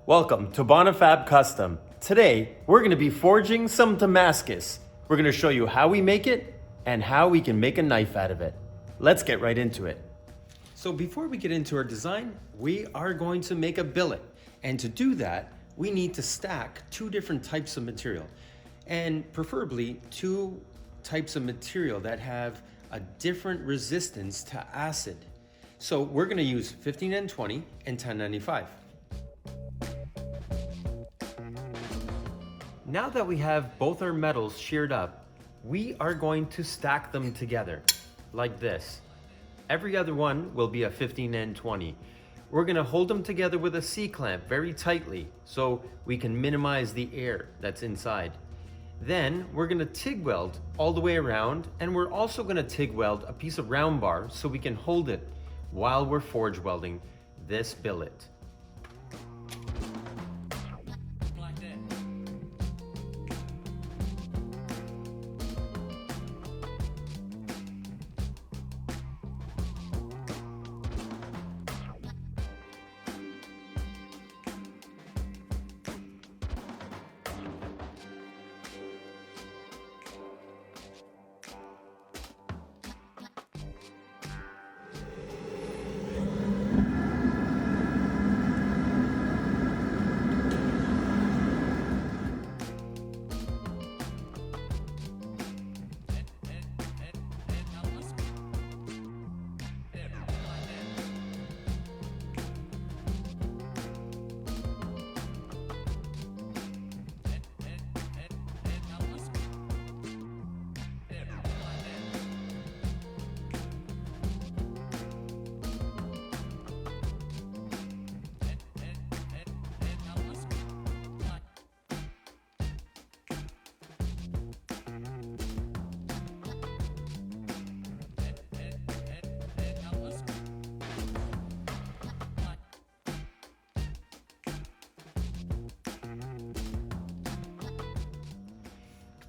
Welcome to Bonifabcustom. Today, we're going to be forging some Damascus. We're going to show you how we make it and how we can make a knife out of it. Let's get right into it. So before we get into our design, we are going to make a billet. And to do that, we need to stack two different types of material, and preferably two types of material that have a different resistance to acid. So we're going to use 15N20 and 1095. Now that we have both our metals sheared up, we are going to stack them together like this. Every other one will be a 15N20. We're going to hold them together with a C-clamp very tightly so we can minimize the air that's inside. Then we're going to TIG weld all the way around, and we're also going to TIG weld a piece of round bar so we can hold it while we're forge welding this billet.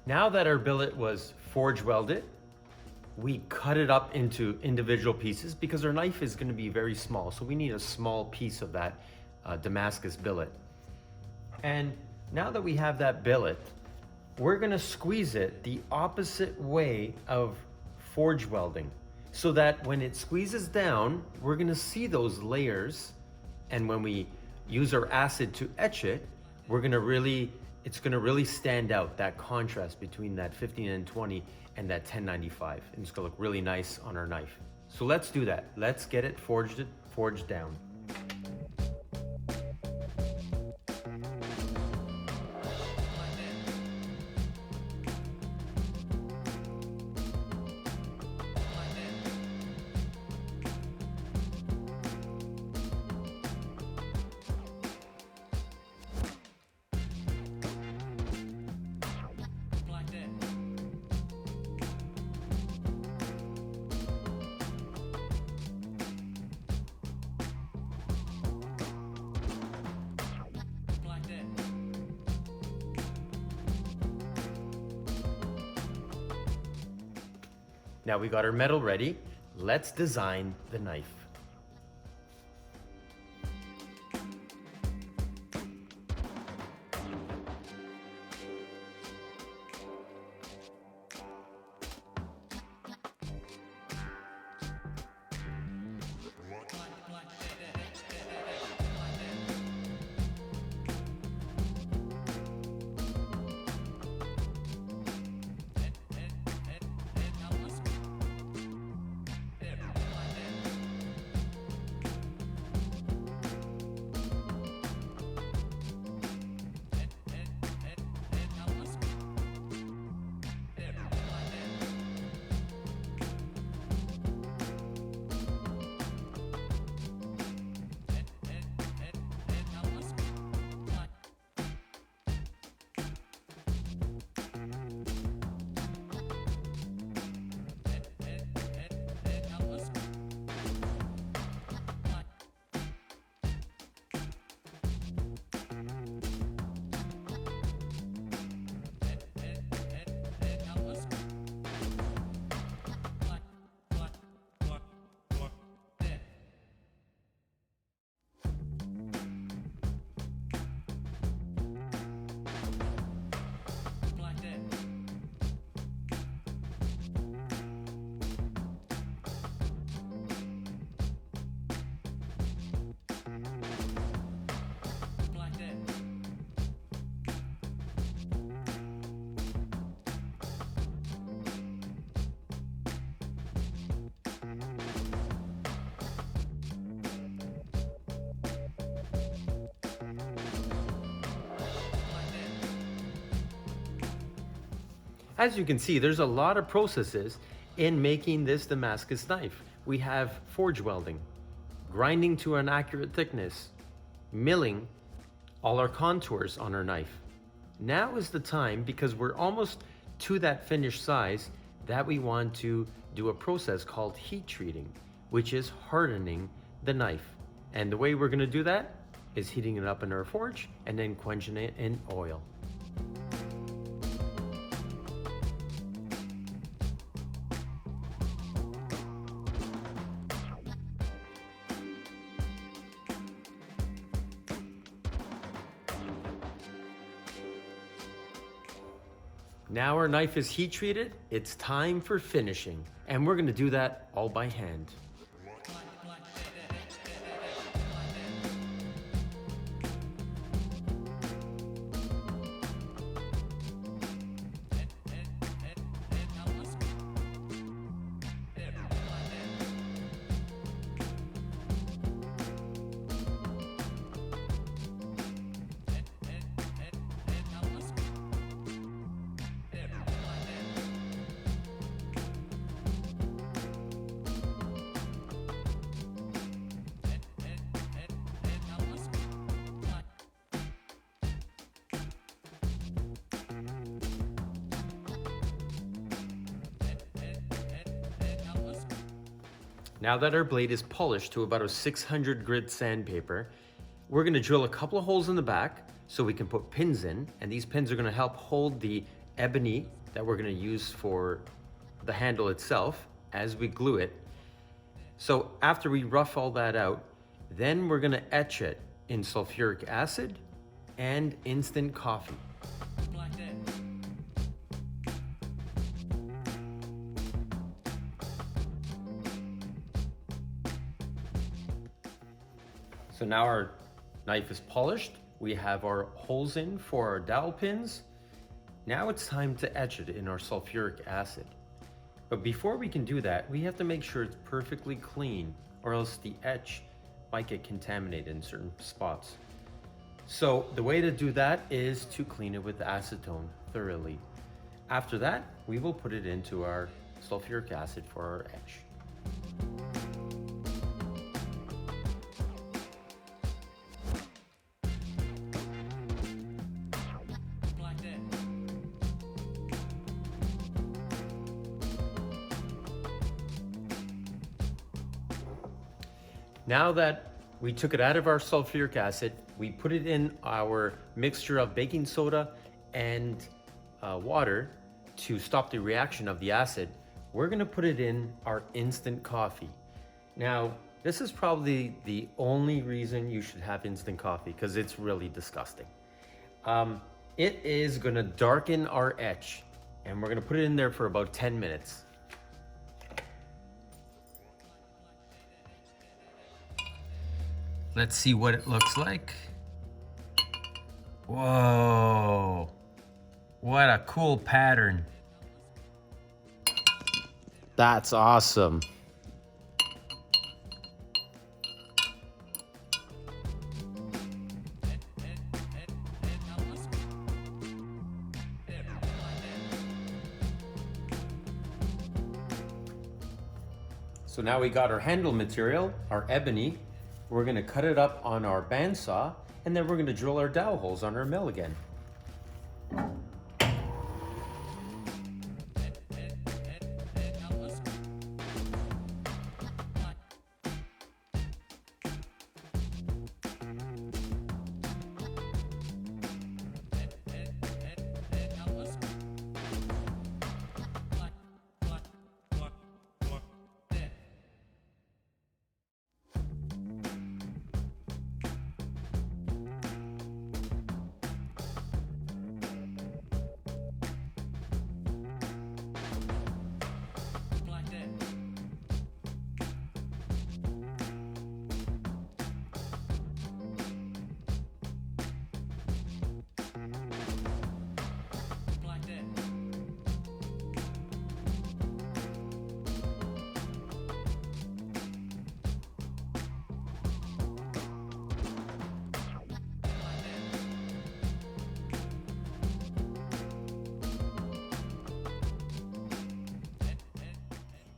Now that our billet was forge welded, we cut it up into individual pieces because our knife is going to be very small. So we need a small piece of that Damascus billet. And now that we have that billet, we're going to squeeze it the opposite way of forge welding so that when it squeezes down, we're going to see those layers. And when we use our acid to etch it, it's going to really stand out, that contrast between that 15N20 and that 1095. And it's going to look really nice on our knife. So let's do that. Let's get it forged down. Now we got our metal ready. Let's design the knife. As you can see, there's a lot of processes in making this Damascus knife. We have forge welding, grinding to an accurate thickness, milling all our contours on our knife. Now is the time, because we're almost to that finished size, that we want to do a process called heat treating, which is hardening the knife. And the way we're going to do that is heating it up in our forge and then quenching it in oil. Now our knife is heat treated, it's time for finishing. And we're gonna do that all by hand. Now that our blade is polished to about a 600 grit sandpaper, we're gonna drill a couple of holes in the back so we can put pins in, and these pins are gonna help hold the ebony that we're gonna use for the handle itself as we glue it. So after we rough all that out, then we're gonna etch it in sulfuric acid and instant coffee. So now our knife is polished. We have our holes in for our dowel pins. Now it's time to etch it in our sulfuric acid. But before we can do that, we have to make sure it's perfectly clean, or else the etch might get contaminated in certain spots. So the way to do that is to clean it with acetone thoroughly. After that, we will put it into our sulfuric acid for our etch. Now that we took it out of our sulfuric acid, we put it in our mixture of baking soda and water to stop the reaction of the acid. We're gonna put it in our instant coffee. Now, this is probably the only reason you should have instant coffee, because it's really disgusting. It is gonna darken our etch, and we're gonna put it in there for about 10 minutes. Let's see what it looks like. Whoa, what a cool pattern. That's awesome. So now we got our handle material, our ebony. We're gonna cut it up on our bandsaw, and then we're gonna drill our dowel holes on our mill again.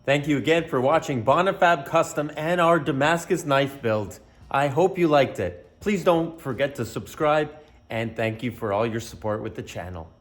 Thank you again for watching Bonifabcustom and our Damascus knife build. I hope you liked it. Please don't forget to subscribe, and thank you for all your support with the channel.